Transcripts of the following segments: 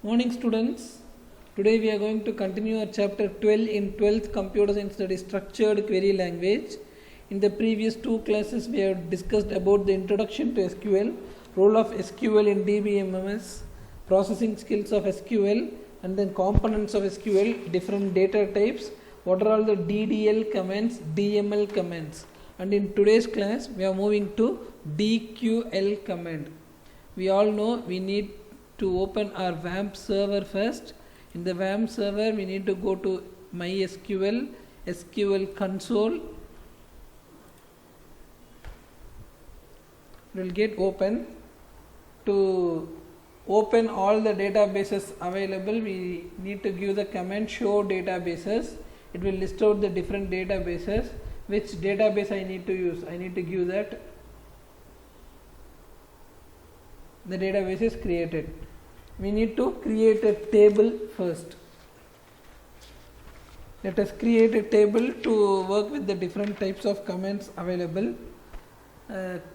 Morning students. Today we are going to continue our chapter 12 in 12th Computer Science, that is structured query language. In the previous two classes we have discussed about the introduction to SQL, role of SQL in DBMS, processing skills of SQL, and then components of SQL, different data types, what are all the DDL commands, DML commands. And in today's class we are moving to DQL command. We all know we need to open our WAMP server first. In the WAMP server we need to go to MySQL, SQL console. It will get open. To open all the databases available, we need to give the command show databases. It will list out the different databases. Which database I need to use? I need to give that the database is created. We need to create a table first. Let us create a table to work with the different types of commands available.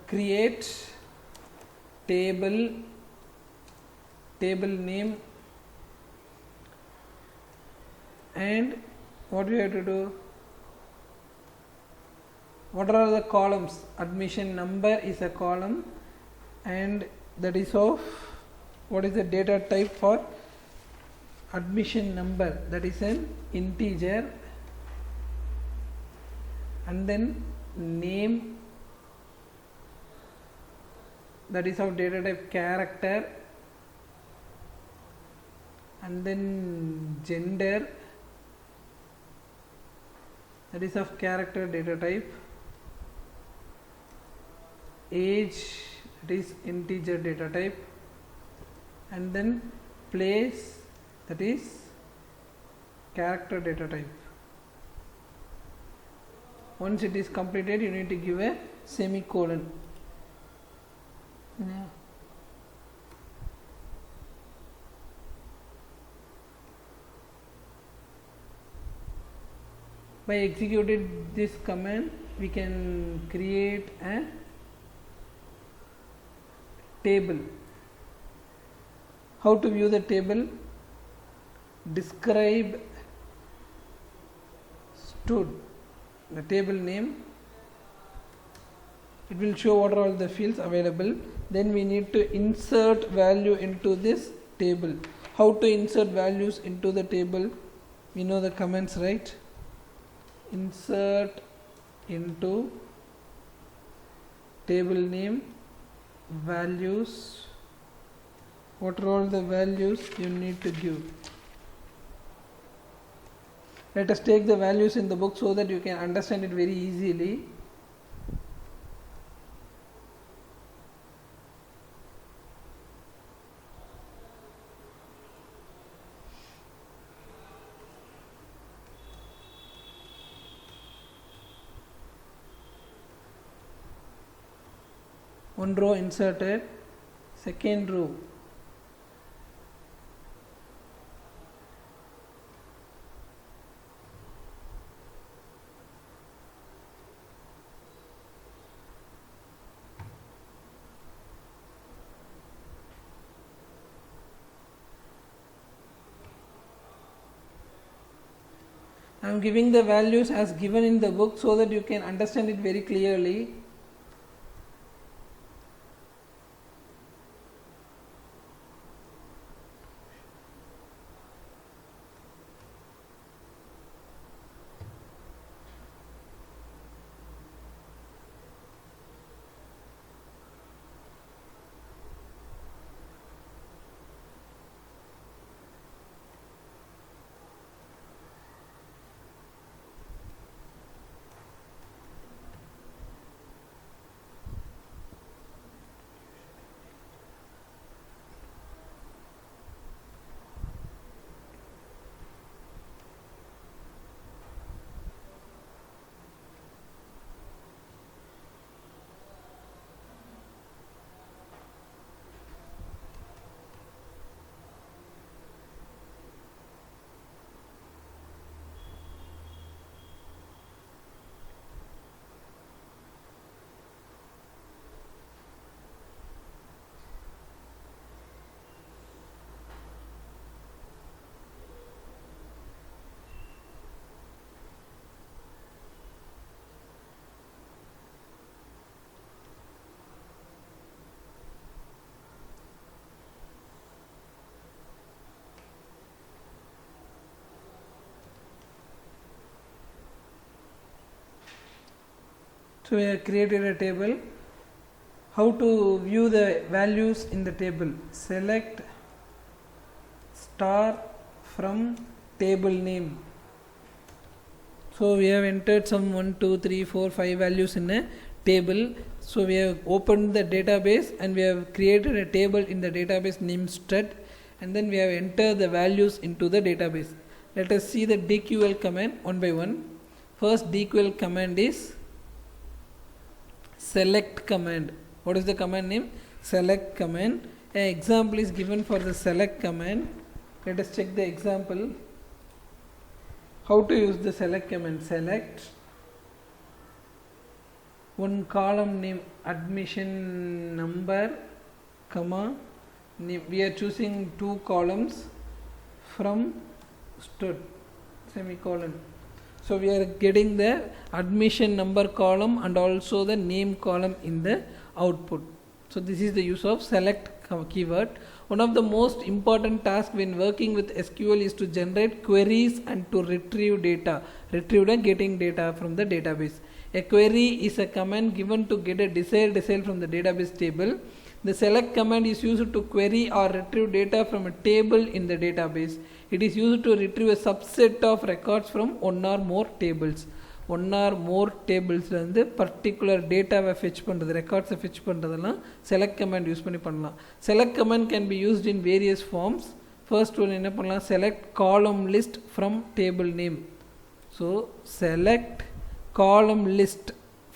Create table, table name, and what we have to do? What are the columns? Admission number is a column, and that is of what is the data type for admission number, that is an integer, and then name, that is of data type character, and then gender, that is of character data type, age, that is integer data type, and then place, that is character data type. Once it is completed, you need to give a semicolon. By executing this command, we can create a table. How to view the table? Describe stud, the table name. It will show what are all the fields available. Then we need to insert value into this table. How to insert values into the table? We know the commands, right? Insert into table name, values. What are all the values you need to give? Let us take the values in the book so that you can understand it very easily. One row inserted, second row. I am giving the values as given in the book so that you can understand it very clearly. So we have created a table. How to view the values in the table? Select star from table name. So we have entered some 1 2 3 4 5 values in a table. So we have opened the database and we have created a table in the database name stud, and then we have entered the values into the database. Let us see the dql command one by one. First dql command is select command. What is the command name? Select command. An example is given for the select command. Let us check the example. How to use the select command? Select one column name admission number comma name. We are choosing two columns from stud semicolon. So we are getting the admission number column and also the name column in the output. So this is the use of select keyword. One of the most important tasks when working with SQL is to generate queries and to retrieve data. Retrieve and getting data from the database. A query is a command given to get a desired result from the database table. The select command is used to query or retrieve data from a table in the database. It is used to retrieve a subset of records from one or more tables. One or more tables வந்து particular data fetch பண்றது, records fetch பண்றதெல்லாம் select command use பண்ணி பண்ணலாம். Select command can be used in various forms. First one என்ன பண்ணலாம்? Select column list from table name. So select column list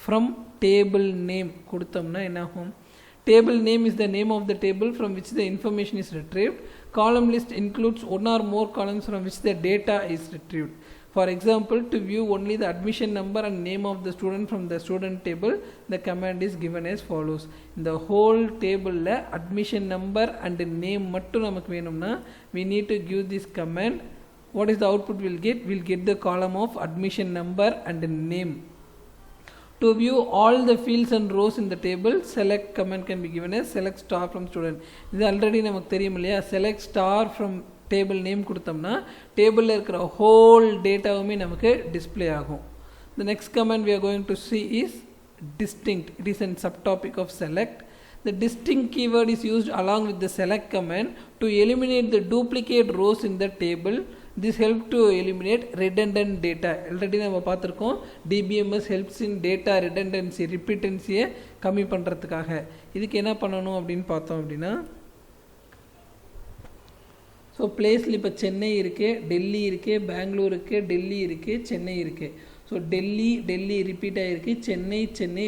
from table name கொடுத்தோம்னா என்ன ஆகும்? Table name is the name of the table from which the information is retrieved. Column list includes one or more columns from which the data is retrieved. For example, to view only the admission number and name of the student from the student table, the command is given as follows. In the whole table la admission number and name mattum namakku venumna, we need to give this command. What is the output we'll get? We'll get the column of admission number and name. To view all the fields and rows in the table, select command can be given as select star from student. This already namakku theriyum illaya. Select star from table name கொடுத்தோம்னா டேபிளில் இருக்கிற whole டேட்டாவுமே நமக்கு display ஆகும். The next command we are going to see is distinct. It is a subtopic of select. The distinct keyword is used along with the select command to eliminate the duplicate rows in the table. This helps to eliminate redundant data. Already நம்ம பார்த்திருக்கோம், DBMS helps in data redundancy, repeatancy கம்மி பண்ணுறதுக்காக. இதுக்கு என்ன பண்ணணும் அப்படின்னு பார்த்தோம் அப்படின்னா, ஸோ பிளேஸில் இப்போ சென்னை இருக்குது, டெல்லி இருக்குது, பெங்களூர் இருக்குது, டெல்லி இருக்குது, சென்னை இருக்குது. ஸோ டெல்லி ரிப்பீட் ஆகிருக்கு, சென்னை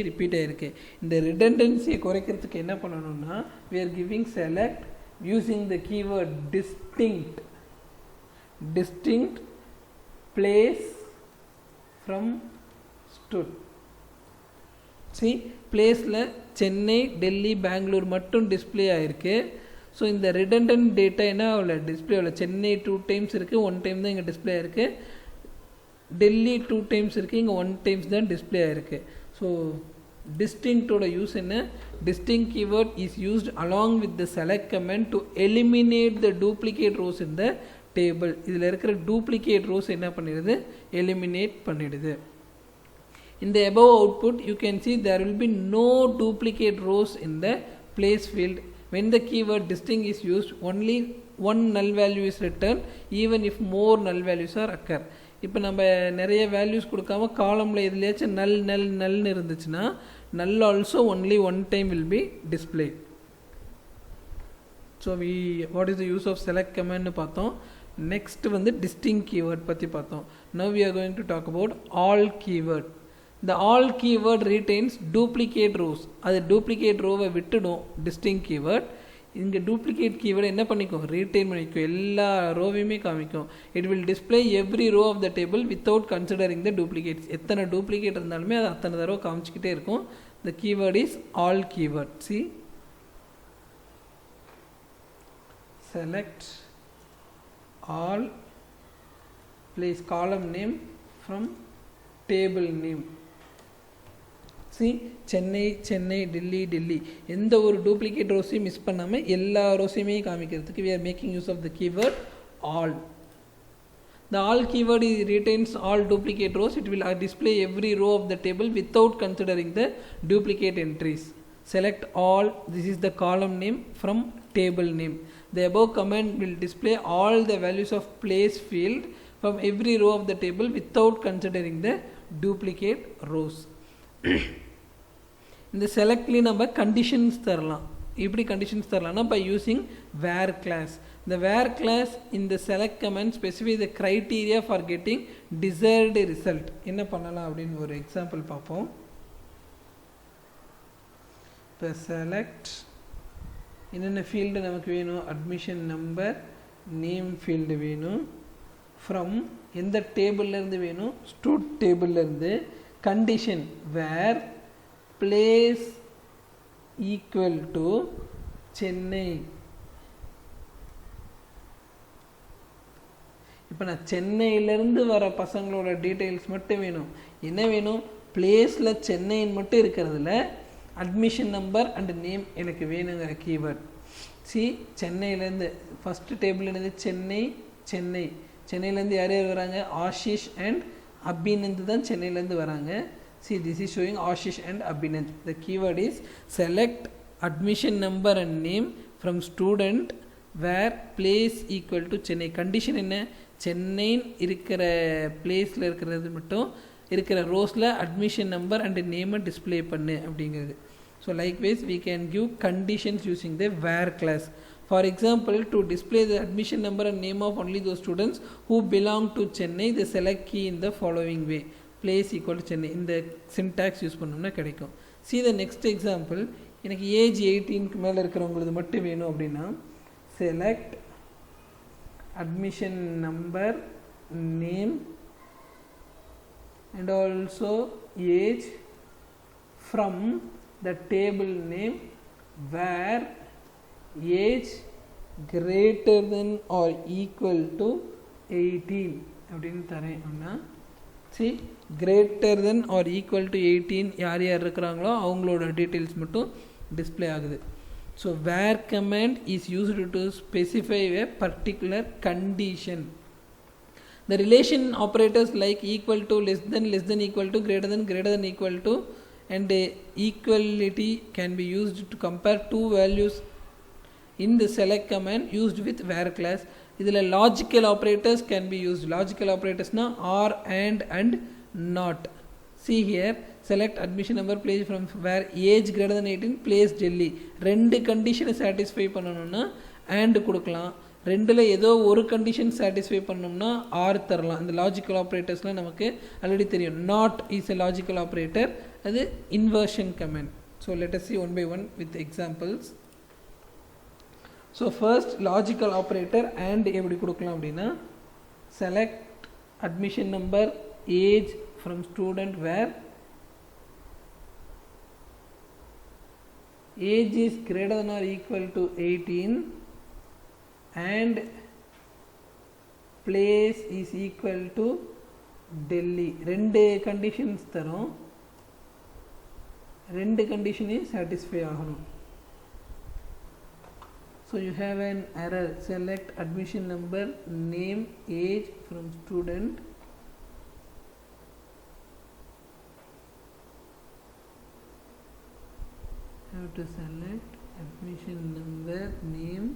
ரிப்பீட் ஆகிருக்கு. இந்த ரிடண்டன்சியை குறைக்கிறதுக்கு என்ன பண்ணணும்னா, we are giving select using the keyword distinct place from stud. See, பிளேஸில் சென்னை, டெல்லி, பெங்களூர் மட்டும் டிஸ்பிளே ஆகிருக்கு. ஸோ இந்த ரிடண்டன்ட் டேட்டா என்ன ஆகல, டிஸ்பிளே ஆகல. சென்னை 2 times இருக்குது, 1 time தான் இங்கே டிஸ்பிளே ஆகிருக்கு. டெல்லி 2 times இருக்குது, இங்கே 1 times தான் டிஸ்பிளே ஆகிருக்கு. ஸோ டிஸ்டிங்க்டோட யூஸ் என்ன? Distinct keyword is used along with the select comment to eliminate the duplicate rose in the table. இதில் இருக்கிற டூப்ளிகேட் ரோஸ் என்ன பண்ணிடுது? எலிமினேட் பண்ணிடுது. In the above output, you can see there will be no duplicate rows in the place field. When the keyword distinct is used, only one null value is returned even if more null values are occur. இப்போ நம்ம நிறைய values கொடுக்காம காலமில் எதுலையாச்சும் நல்னு இருந்துச்சுன்னா null also only one time will be displayed. So what is the use of select command னு பார்த்தோம். Next வந்து distinct keyword பற்றி பார்த்தோம். Now we are going to talk about all keyword. The all keyword retains duplicate rows. அது duplicate row-வை விட்டுடும் distinct keyword. இங்கே duplicate keyword என்ன பண்ணிக்கும்? retain பண்ணிக்கும், எல்லா ரோவையுமே காமிக்கும். It will display every row of the table without considering the duplicates. எத்தனை duplicate இருந்தாலுமே அது அத்தனை தடவை காமிச்சிக்கிட்டே இருக்கும். The keyword is all keyword. See, select all, place column name from table name. See, Chennai Delhi எந்த ஒரு டூப்ளிகேட் ரோஸையும் மிஸ் பண்ணாமல் எல்லா ரோஸையுமே காமிக்கிறதுக்கு we are making use of the keyword all. The all keyword retains all duplicate rows. It will display every row of the table without considering the duplicate entries. Select all. This is the column name from table name. The above command will display all the values of place field from every row of the table without considering the duplicate rows. In the select number conditions தரலாம். எப்படி conditions தரலாம்னா by using where class. The where class in the select command specify the criteria for getting desired result. என்ன பண்ணலாம் அப்படின்னு ஒரு example பார்ப்போம். இப்போ select என்னென்ன field நமக்கு வேணும், அட்மிஷன் நம்பர், நேம் ஃபீல்டு வேணும், ஃப்ரம் எந்த டேபிள்லேருந்து வேணும், ஸ்டூட் டேபிள்லேருந்து, condition where place equal to Chennai. இப்போ நான் சென்னையிலேருந்து வர பசங்களோட டீட்டெயில்ஸ் மட்டும் வேணும். என்ன வேணும், பிளேஸில் சென்னைன்னு மட்டும் இருக்கிறதுல அட்மிஷன் நம்பர் அண்ட் நேம் எனக்கு வேணுங்கிற கீவேர்ட். சி சென்னையிலேருந்து ஃபஸ்ட்டு டேபிள்லேருந்து சென்னை சென்னை சென்னையிலேருந்து யார் யார் வராங்க, ஆஷிஷ் அண்ட் அபிநந்த் தான் சென்னையிலேருந்து வராங்க. See, this is showing Ashish and Abhinand. The keyword is select admission number and name from student where place equal to Chennai. Condition என்ன, சென்னை இருக்கிற பிளேஸில் இருக்கிறது மட்டும் இருக்கிற ரோஸில் அட்மிஷன் நம்பர் அண்ட் நேமை டிஸ்பிளே பண்ணு அப்படிங்கிறது. So likewise we can give conditions using the where class. For example, to display the admission number and name of only those students who belong to Chennai, the select key in the following way. Place equal to Chennai இந்த syntax use பண்ணோம்னா கிடைக்கும். See the next example. எனக்கு age 18க்கு மேலே இருக்கிறவங்களுக்கு மட்டும் வேணும் அப்படின்னா select admission number, name and also age from the table name where age greater than or equal to 18 அப்படின்னு தரேன் அப்படின்னா see greater than or equal to 18 யார் யார் இருக்கிறாங்களோ அவங்களோட டீட்டெயில்ஸ் மட்டும் டிஸ்பிளே ஆகுது. So where command is used to specify a particular condition. The relation operators like equal to, less than equal to, greater than equal to and equality can be used to compare two values in the select command used with where class. இதில் logical operators can be used. Logical operators na or and not. See here, select admission number, place from where age greater than 18, place Delhi. ரெண்டு கண்டிஷனை satisfy பண்ணணும்னா and கொடுக்கலாம். ரெண்டில் ஏதோ ஒரு condition satisfy பண்ணோம்னா R தரலாம். இந்த லாஜிக்கல் ஆப்ரேட்டர்ஸ்லாம் நமக்கு ஆல்ரெடி தெரியும். Not is a logical operator, அது inversion command. So let us see one by one with examples. So first logical operator and எப்படி கொடுக்கலாம் அப்படின்னா select admission number, age from student where age is greater than or equal to 18 and place is equal to Delhi. ரெண்டு conditions தரும், ரெண்டு கண்டிஷனையும் satisfy ஆகணும். So you have an error. Select admission number, name, age from student have to select admission number, name,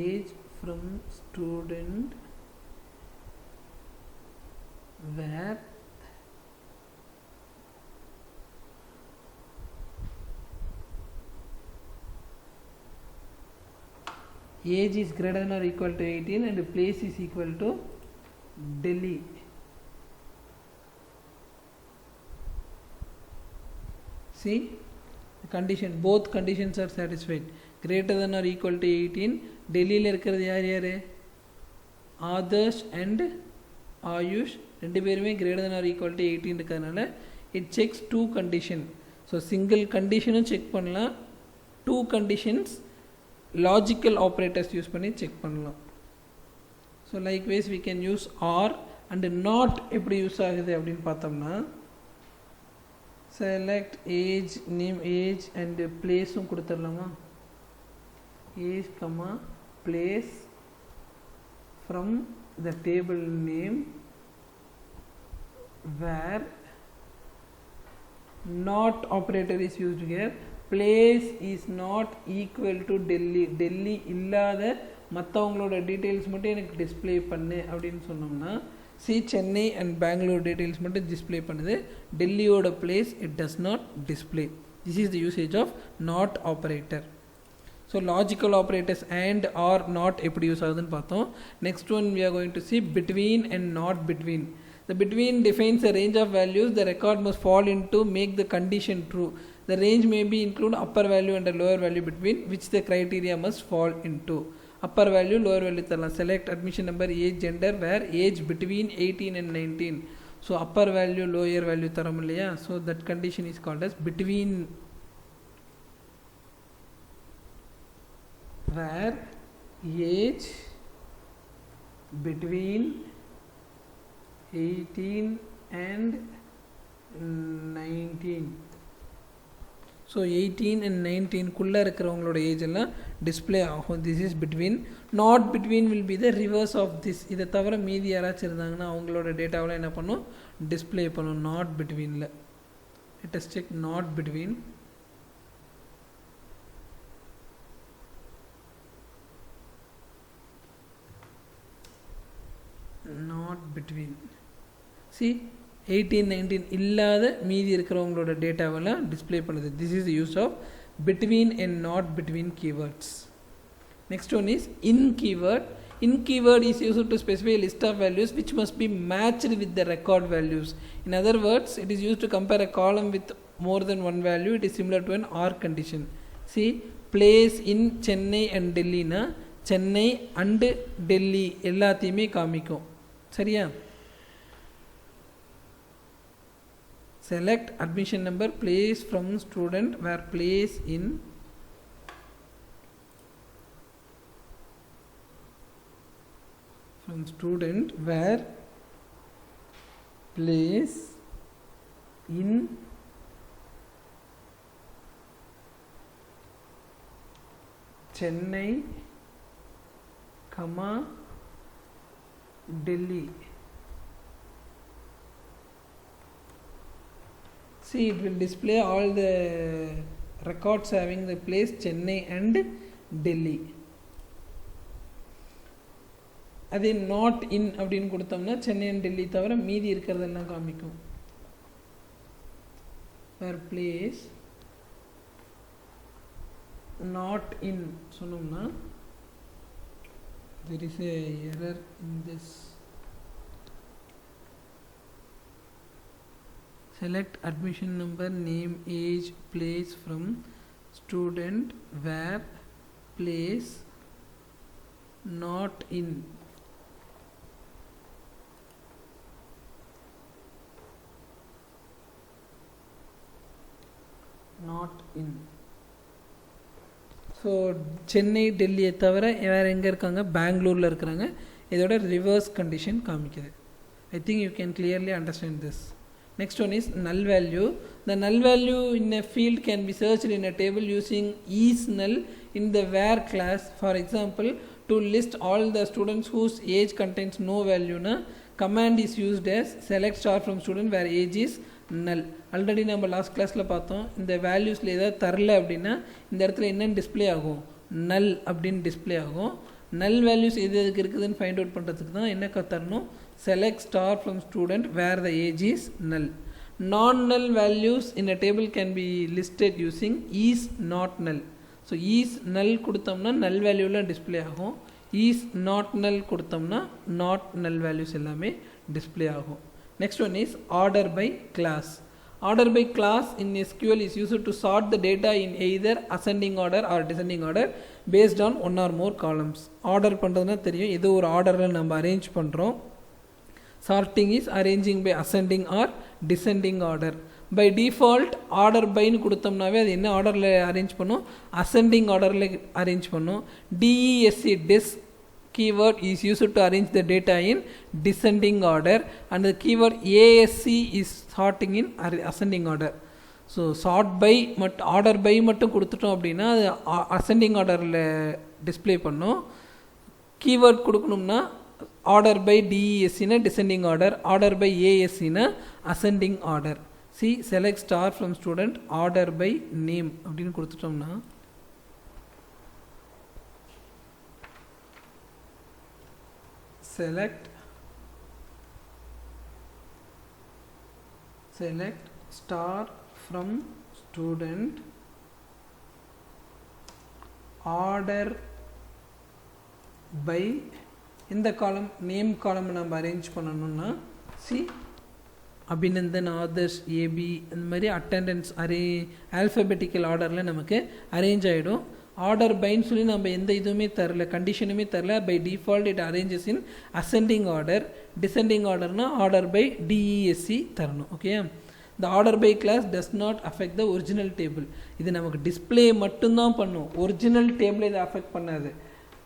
age from student where age is greater than or equal to 18 and place is equal to Delhi. See, condition, both conditions are satisfied. Greater than or equal to 18, டெல்லியில் இருக்கிறது யார் யார், Adarsh and AYUSH, ரெண்டு பேருமே greater than or equal to 18 இருக்கிறதுனால it checks two condition. So single கண்டிஷனும் check பண்ணலாம், two conditions logical operators use பண்ணி செக் பண்ணலாம். So likewise we can use or and not எப்படி யூஸ் ஆகுது அப்படின்னு பார்த்தோம்னா select age, name, age and place கொடுத்துடலாமா, age, place from the table name where not operator is used here. Place is not equal to Delhi. Delhi இல்லாத மற்றவங்களோட details மட்டும் எனக்கு display பண்ணு அப்படின்னு சொன்னோம்னா see Chennai and Bangalore details மட்டும் டிஸ்பிளே பண்ணுது. டெல்லியோட place it does not display. This is the usage of not operator. So logical operators and or not எப்படி யூஸ் ஆகுதுன்னு பார்த்தோம். Next one we are going to see between and not between. The between defines a range of values the record must fall into make the condition true. The range may be include upper value and a lower value between which the criteria must fall into. Upper value, lower value தரலாம். Select admission number, age, gender where age between 18 and 19. So upper value, lower value தரம் இல்லையா. So that condition is called as between, where age between 18 and 19. So 18 and 19 குள்ளே இருக்கிறவங்களோட age எல்லாம் display ஆகும். This is between. Not between will be the reverse of this. இதை தவிர மீதி யாராச்சும் இருந்தாங்கன்னா அவங்களோட டேட்டாவில் என்ன பண்ணும், டிஸ்பிளே பண்ணும். நாட் பிட்வீனில் let us check. Not between, not between see 18 19 இல்லாத மீதி இருக்கிறவங்களோட டேட்டாவெல்லாம் டிஸ்பிளே பண்ணுது. This is use of between and not between keywords. Next one is in keyword. In keyword is used to specify a list of values which must be matched with the record values. In other words, it is used to compare a column with more than one value. It is similar to an OR condition. See, place in Chennai and Delhi na Chennai and Delhi எல்லாத்தையுமே காமிக்கும். சரியா? Select admission number, place from student where place in from student where place in Chennai, Delhi. See, it will display all the records having the place Chennai and Delhi. அதே not in அப்படின்னு கொடுத்தோம்னா Chennai and Delhi தவிர மீதி இருக்கிறதெல்லாம் காமிக்கும். வேர் place not in சொன்னோம்னா there is a error in this. Select admission number, name, age, place from student where place not in. Not in. So Chennai டெல்லியை தவிர வேறு எங்கே இருக்காங்க, பெங்களூரில் இருக்கிறாங்க. இதோட ரிவர்ஸ் கண்டிஷன் காமிக்குது. I think you can clearly understand this. Next one is null value. The null value in a field can be searched in a table using is null in the where class. For example, to list all the students whose age contains no value, na command is used as select star from student where age is null. Already நம்ம last கிளாஸில் பார்த்தோம், இந்த வேல்யூஸில் ஏதாவது தரல அப்படின்னா இந்த இடத்துல என்னென்னு டிஸ்பிளே ஆகும், நல் அப்படின்னு டிஸ்பிளே ஆகும். நல் வேல்யூஸ் எது எதுக்கு இருக்குதுன்னு ஃபைண்ட் அவுட் பண்ணுறதுக்கு தான் என்ன தரணும், select star from student where the age is null. Non-null values in a table can be listed using is not null. So is null கொடுத்தோம்னா null வேல்யூலாம் டிஸ்பிளே ஆகும். is not null கொடுத்தோம்னா not null values எல்லாமே display ஆகும். Next one is order by class. Order by class in SQL is used to sort the data in either ascending order or descending order based on one or more columns. Order பண்ணுறதுனா தெரியும், ஏதோ ஒரு ஆர்டரில் நம்ம arrange பண்ணுறோம். Sorting is arranging by ascending or descending order. By default order by னு கொடுத்தோம்னாவே அது என்ன ஆர்டரில் அரேஞ்ச் பண்ணும், ascending ஆர்டரில் அரேஞ்ச் பண்ணும். DESC des keyword is used to arrange the data in descending order and the keyword ASC is sorting in ascending order. So sort by order by மட்டும் கொடுத்துட்டோம் அப்படின்னா அது ascending orderல டிஸ்பிளே பண்ணும். Keyword கொடுக்கணும்னா order by DES in a descending order, order by AS in a ascending order. See, select star from student, order by name அப்படின்னு கொடுத்துட்டோம்னா select star from student, order by இந்த காலம் name காலம் நம்ம arrange பண்ணணும்னா C Abhinandan, Adarsh, AB இந்த மாதிரி attendance alphabetical ஆர்டரில் நமக்கு அரேஞ்ச் ஆகிடும். ஆர்டர் பைன்னு சொல்லி நம்ம எந்த இதுவுமே தரல, கண்டிஷனுமே தரல. By default it arranges in ascending order. Descending ஆர்டர்னால் ஆர்டர் பை டிஇஎஸ்சி தரணும். ஓகே, இந்த order by clause does not affect the original table. இது நமக்கு டிஸ்பிளே மட்டும்தான் பண்ணும், ஒரிஜினல் டேபிளை இதை அஃபெக்ட் பண்ணாது.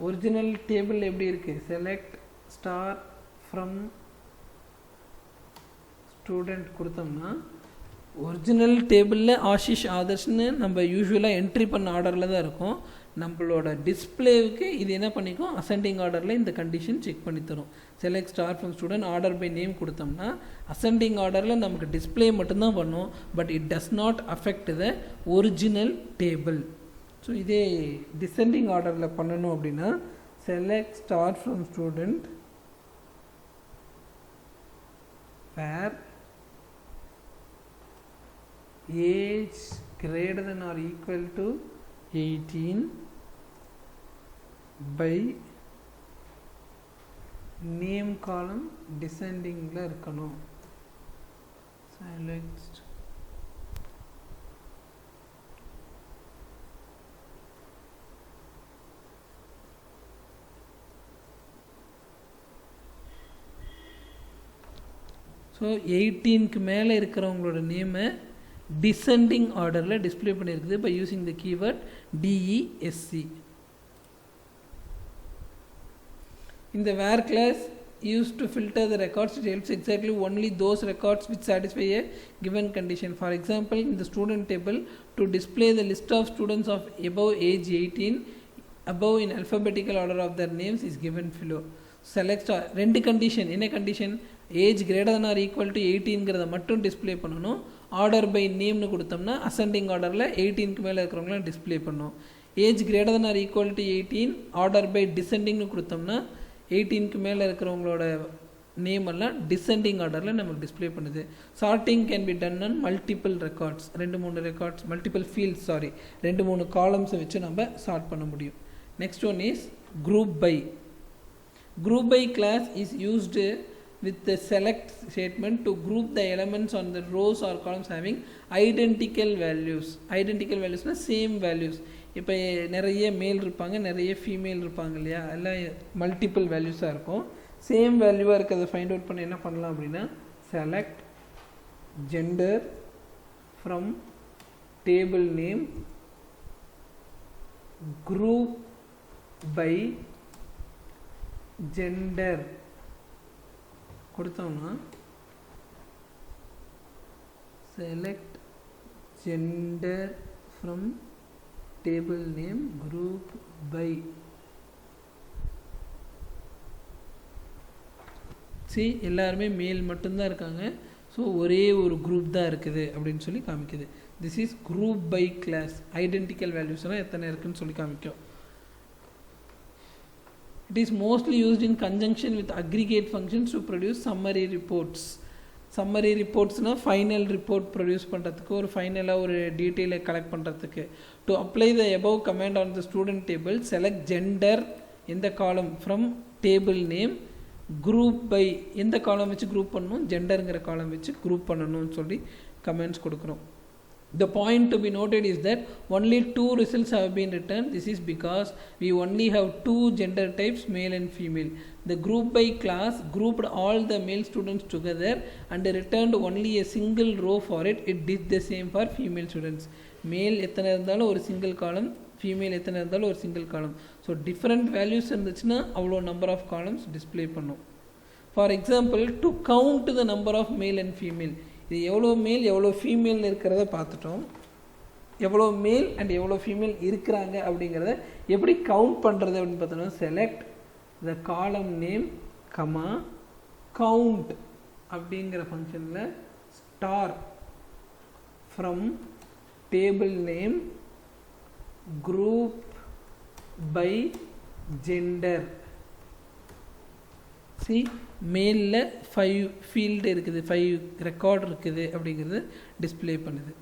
ஒரிஜினல் டேபிள் எப்படி இருக்குது? செலக்ட் ஸ்டார் ஃப்ரம் ஸ்டூடெண்ட் கொடுத்தோம்னா ஒரிஜினல் டேபிளில் ஆஷிஷ் ஆதர்ஷ்னு நம்ம யூஸ்வலாக என்ட்ரி பண்ண ஆர்டரில் தான் இருக்கும். நம்மளோட டிஸ்பிளேவுக்கு இது என்ன பண்ணிக்கும், அசெண்டிங் ஆர்டரில் இந்த கண்டிஷன் செக் பண்ணி தரும். Select star from student, order by name கொடுத்தோம்னா அசெண்டிங் ஆர்டரில் நமக்கு டிஸ்பிளே மட்டும்தான் பண்ணும், but it does not affect the original table. So இதே டிசெண்டிங் ஆர்டரில் பண்ணணும் அப்படின்னா select star from student where age greater than or equal to 18 by name column descending la இருக்கணும். select ஸோ 18க்கு மேலே இருக்கிறவங்களோட நேமை டிசெண்டிங் ஆர்டரில் டிஸ்பிளே பண்ணியிருக்குது by using the keyword DESC. இந்த where clause used to filter the records. It helps exactly only those records which satisfy a given condition. For example, in the student table, to display the list of students of above age 18 above in alphabetical order of their names is given below. Select ரெண்டு condition. என்ன condition? Age greater than or equal to 18ங்கிறத மட்டும் display பண்ணணும். Order by நேம்னு கொடுத்தோம்னா ascending ஆர்டரில் 18க்கு மேலே இருக்கிறவங்களாம் display பண்ணணும். Age greater than or equal to 18 order by டிசெண்டிங்னு கொடுத்தோம்னா 18க்கு மேலே இருக்கிறவங்களோட நேம் எல்லாம் டிசெண்டிங் ஆர்டரில் நமக்கு டிஸ்பிளே பண்ணுது. Sorting can be done on multiple records. 2-3 records, multiple fields, 2-3 காலம்ஸை வச்சு நம்ம சார்ட் பண்ண முடியும். Next one is group by. Group by class is used with the select statement to group the elements on the rows or columns having identical values. Identical values na same values. இப்போ நிறைய மேல் இருப்பாங்க, நிறைய female இருப்பாங்க இல்லையா, எல்லாம் multiple வேல்யூஸாக இருக்கும். Same வேல்யூவாக இருக்கிறத ஃபைண்ட் அவுட் பண்ண என்ன பண்ணலாம் அப்படின்னா select gender from table name group by gender கொடுத்தோம்னா select gender from table name group by. See எல்லாருமே மேல் மட்டும்தான் இருக்காங்க, ஸோ ஒரே ஒரு குரூப் தான் இருக்குது அப்படின்னு சொல்லி காமிக்குது. This is group by clause. Identical வேல்யூஸ்லாம் எத்தனை இருக்குன்னு சொல்லி காமிக்கும். It is mostly used in conjunction with aggregate functions to produce summary reports. Summary reportsனா ஃபைனல் ரிப்போர்ட் ப்ரொடியூஸ் பண்ணுறதுக்கு, ஒரு ஃபைனலாக ஒரு டீட்டெயிலை கலெக்ட் பண்ணுறதுக்கு. To apply the above command on the student table, select gender எந்த column from table name group by எந்த column வச்சு குரூப் பண்ணணும், ஜெண்டருங்கிற காலம் வச்சு குரூப் பண்ணணும்னு சொல்லி கமெண்ட்ஸ் கொடுக்குறோம். The point to be noted is that only 2 results have been returned. This is because we only have 2 gender types, male and female. The group by class grouped all the male students together and returned only a single row for it. It did the same for female students. Male எத்தனை இருந்தாலும் ஒரு single காலம், female எத்தனை இருந்தாலும் ஒரு single காலம். So different values இருந்துச்சுன்னா அவ்வளோ நம்பர் ஆஃப் காலம்ஸ் டிஸ்பிளே பண்ணும். For example, to count the number of male and female, இது எவ்வளோ மேல் எவ்வளோ ஃபீமேல்னு இருக்கிறத பார்த்துட்டோம். எவ்வளோ மேல் அண்ட் எவ்வளோ ஃபீமேல் இருக்கிறாங்க அப்படிங்கிறத எப்படி கவுண்ட் பண்ணுறது அப்படின்னு பார்த்தோம்னா செலக்ட் த காலம் நேம் கமா count அப்படிங்கிற ஃபங்க்ஷனில் star from table name group by gender. see மேலில் 5 field இருக்குது, 5 ரெக்கார்ட் இருக்குது அப்படிங்கிறது டிஸ்பிளே பண்ணுது.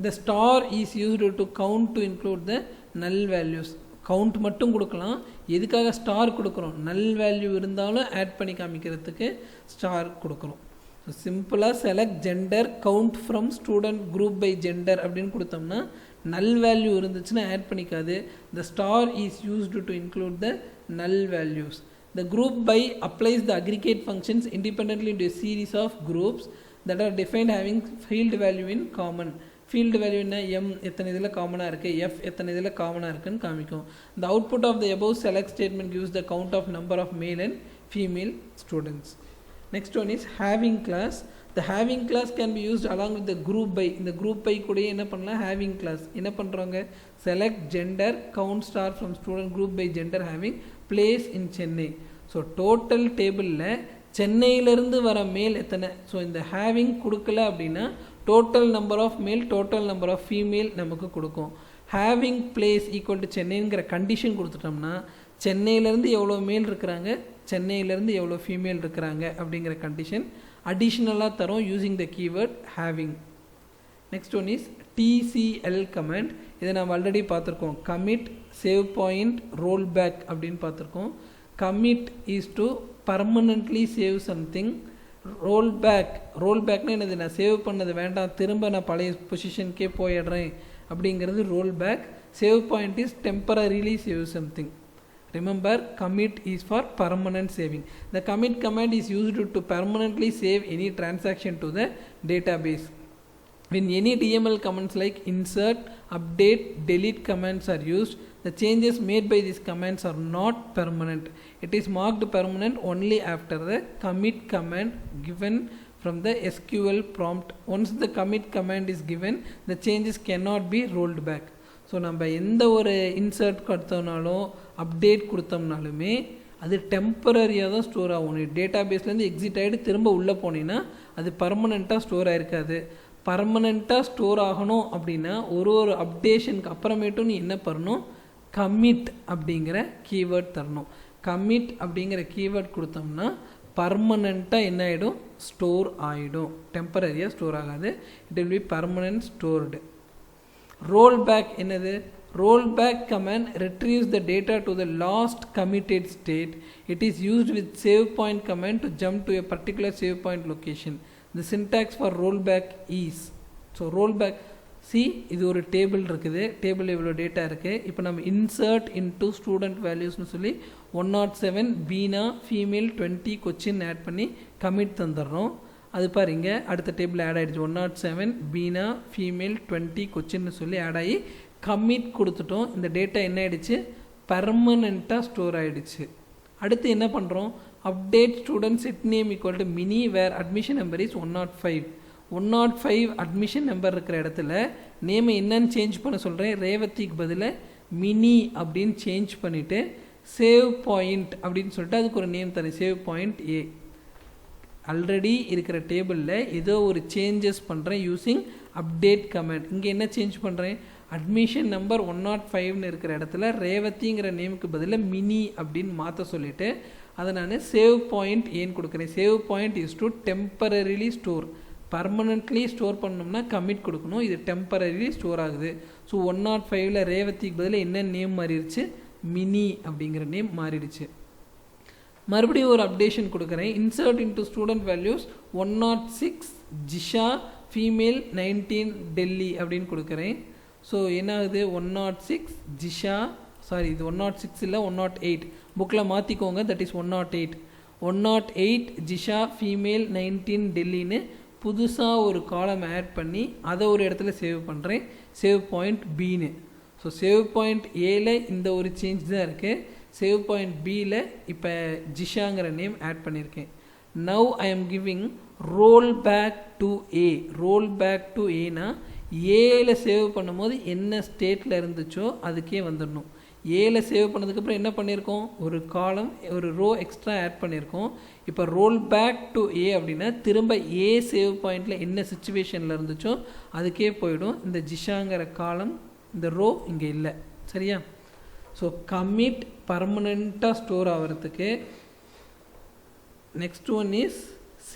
the star is used to count to include the null values. Count மட்டும் கொடுக்கலாம். எதுக்காக ஸ்டார் கொடுக்குறோம்? நல் வேல்யூ இருந்தாலும் ஆட் பண்ணி காமிக்கிறதுக்கு ஸ்டார் கொடுக்குறோம். ஸோ சிம்பிளாக select gender count from student group by gender அப்படின்னு கொடுத்தோம்னா நல் வேல்யூ இருந்துச்சுன்னா ஆட் பண்ணிக்காது. The star is used to include the null values. The group by applies the aggregate functions independently to series of groups that are defined having field value in common. Field value என்ன? M எத்தனை இதில் காமனாக இருக்குது, F எத்தனை இதில் காமனாக இருக்குன்னு காமிக்கும். The output of the above select statement gives the count of number of male and female students. Next one is having class. The having class can be used along with the group by. இந்த group by கூட என்ன பண்ணலாம்? having class என்ன பண்ணுறாங்க? select gender count star from student group by gender having place in Chennai. So total டேபிளில் சென்னையிலேருந்து வர மேல் எத்தனை? ஸோ இந்த ஹேவிங் கொடுக்கல அப்படின்னா total number of male total number of female நமக்கு கொடுக்கும். ஹேவிங் பிளேஸ் ஈக்குவல் டு சென்னைங்கிற கண்டிஷன் கொடுத்துட்டோம்னா சென்னையிலேருந்து எவ்வளோ மேல் இருக்கிறாங்க, சென்னையிலேருந்து எவ்வளோ ஃபீமேல் இருக்கிறாங்க அப்படிங்கிற கண்டிஷன் அடிஷ்னலாக தரும் using the keyword having. Next one is DCL command. இதை நம்ம ஆல்ரெடி பார்த்துருக்கோம். Commit, save point, roll back அப்படின்னு பார்த்துருக்கோம். Commit is to permanently save something. Roll பேக்னா என்னது? நான் சேவ் பண்ணது வேண்டாம், திரும்ப நான் பழைய பொசிஷனுக்கே போயிடுறேன் அப்படிங்கிறது roll back. Save point is temporarily save something. Remember, commit is for permanent saving. The commit command is used to permanently save any transaction to the database. When any DML commands like insert, update, delete commands are used, the changes made by these commands are not permanent. It is marked permanent only after the commit command given from the SQL prompt. Once the commit command is given, the changes cannot be rolled back. So நம்ம எந்த ஒரு insert கொடுத்தோம்னாலும் update கொடுத்தோம்னாலுமே அது டெம்பரரியாக தான் store ஆகும். நீ data பேஸ்லேருந்து exit ஆகிட்டு திரும்ப உள்ளே போனீங்கன்னா அது பர்மனெண்ட்டாக ஸ்டோர் ஆகிருக்காது. பர்மனெண்ட்டாக ஸ்டோர் ஆகணும் அப்படின்னா ஒரு அப்டேஷனுக்கு அப்புறமேட்டும் நீ என்ன பண்ணணும்? கமிட் அப்படிங்கிற கீவேர்ட் தரணும். கமிட் அப்படிங்கிற கீவேர்ட் கொடுத்தோம்னா பர்மனெண்ட்டாக என்ன ஆகிடும்? ஸ்டோர் ஆகிடும். டெம்பரரியாக ஸ்டோர் ஆகாது. It will be permanent stored. Roll back என்னது? Roll back command retrieves the data to the last committed state. It is used with save point command to jump to a particular save point location. The syntax for rollback is, so rollback, see இது ஒரு table இருக்குது, table இவ்வளோ data இருக்குது. இப்போ நம்ம insert into student வேல்யூஸ்னு சொல்லி 107 Beena female 20 Cochin add பண்ணி commit தந்துடுறோம். அது பாருங்க அடுத்த டேபிள் ஆட் ஆகிடுச்சு. 107 பீனா ஃபீமேல் 20 கொச்சின்னு சொல்லி ஆட் ஆகி கமிட் கொடுத்துட்டோம். இந்த டேட்டா என்ன ஆகிடுச்சு? பர்மனெண்ட்டாக ஸ்டோர் ஆகிடுச்சு. அடுத்து என்ன பண்ணுறோம்? Update student set name equal to Mini where admission number is 105. 105 admission number இருக்கிற இடத்துல நேமை என்னன்னு சேஞ்ச் பண்ண சொல்கிறேன். ரேவதிக்கு பதில் மினி அப்படின்னு சேஞ்ச் பண்ணிவிட்டு சேவ் பாயிண்ட் அப்படின்னு சொல்லிட்டு அதுக்கு ஒரு நேம் தரேன், சேவ் பாயிண்ட் ஏ. ஆல்ரெடி இருக்கிற டேபிளில் ஏதோ ஒரு சேஞ்சஸ் பண்ணுறேன் யூஸிங் அப்டேட் கமெண்ட். இங்கே என்ன சேஞ்ச் பண்ணுறேன்? அட்மிஷன் நம்பர் 105ன்னு இருக்கிற இடத்துல ரேவதிங்கிற நேமுக்கு பதிலாக மினி அப்படின்னு மாற்ற சொல்லிவிட்டு அதை நான் சேவ் பாயிண்ட் ஏன்னு கொடுக்குறேன். Save point is to temporarily store. Permanently store பண்ணோம்னா கமிட் கொடுக்கணும். இது டெம்பரரிலி ஸ்டோர் ஆகுது. ஸோ 105ல் ரேவதிக்கு பதிலாக என்ன நேம் மாறிடுச்சு? மினி அப்படிங்கிற நேம் மாறிடுச்சு. மறுபடியும் ஒரு அப்டேஷன் கொடுக்குறேன். Insert into student values 106 Jisha female 19 Delhi அப்படின்னு கொடுக்குறேன். ஸோ என்ன ஆகுது? 106 ஜிஷா, சாரி இது 106 இல்லை 108, புக்கில் மாற்றிக்கோங்க. That is 108. 108 ஜிஷா ஃபீமேல் 19 டெல்லின்னு புதுசாக ஒரு காலம் ஆட் பண்ணி அதை ஒரு இடத்துல சேவ் பண்ணுறேன். சேவ் பாயிண்ட் பின்னு. ஸோ சேவ் பாயிண்ட் ஏல இந்த ஒரு சேஞ்ச் தான் இருக்குது. சேவ் பாயிண்ட் பியில் இப்போ ஜிஷாங்கிற நேம் ஆட் பண்ணியிருக்கேன். Now I am giving roll back to A. Roll back to ஏனா ஏல சேவ் பண்ணும்போது என்ன ஸ்டேட்டில் இருந்துச்சோ அதுக்கே வந்துடணும். ஏல சேவ் பண்ணதுக்கப்புறம் என்ன பண்ணியிருக்கோம், ஒரு காலம் ஒரு ரோ எக்ஸ்ட்ரா ஆட் பண்ணியிருக்கோம். இப்போ ரோல் பேக் டு ஏ அப்படின்னா திரும்ப ஏ சேவ் பாயிண்டில் என்ன சுச்சுவேஷனில் இருந்துச்சோ அதுக்கே போயிடும். இந்த ஜிஷாங்கிற காலம் இந்த ரோ இங்கே இல்லை. சரியா? ஸோ கமிட் பர்மனெண்ட்டாக ஸ்டோர் ஆகிறதுக்கு. Next one is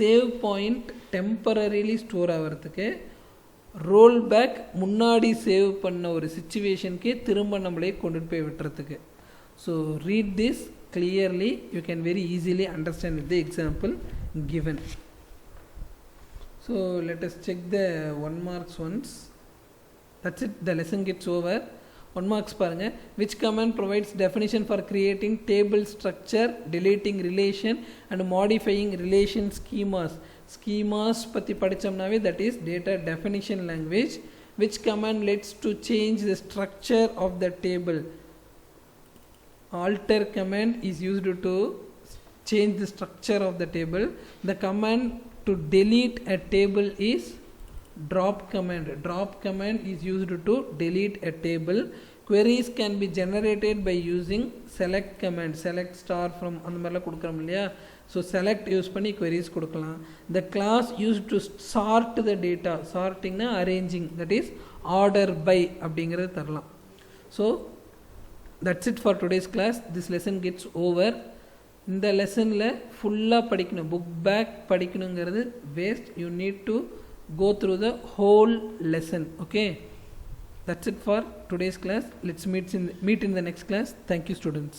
save point temporarily store ஆகிறதுக்கு. ரோல் பேக் முன்னாடி சேவ் பண்ண ஒரு சிச்சுவேஷனுக்கே திரும்ப நம்மளே கொண்டுட்டு போய் விட்டுறதுக்கு. So read this clearly, you can very easily understand with the example given. So let us check the 1 marks ones. That's it, the lesson gets over. 1 marks paranga. Which command provides definition for creating table structure, deleting relation and modifying relation schemas? Schemas பத்தி படிச்சோம்னாவே that is data definition language. Which command lets to change the structure of the table? Alter command is used to change the structure of the table. The command to delete a table is drop command. Drop command is used to delete a table. Queries can be generated by using select command. Select star from அந்த மாதிரிலாம் கொடுக்குறோம் இல்லையா? So select use பண்ணி queries கொடுக்கலாம். The class used to sort the data. Sortingனா arranging, that is order by அப்படிங்கிறது தரலாம். So that's it for today's class. This lesson gets over. இந்த லெசனில் ஃபுல்லாக படிக்கணும், புக் பேக் படிக்கணுங்கிறது waste. You need to go through the whole lesson. Okay, that's it for today's class. Let's meet in the next class. Thank you, students.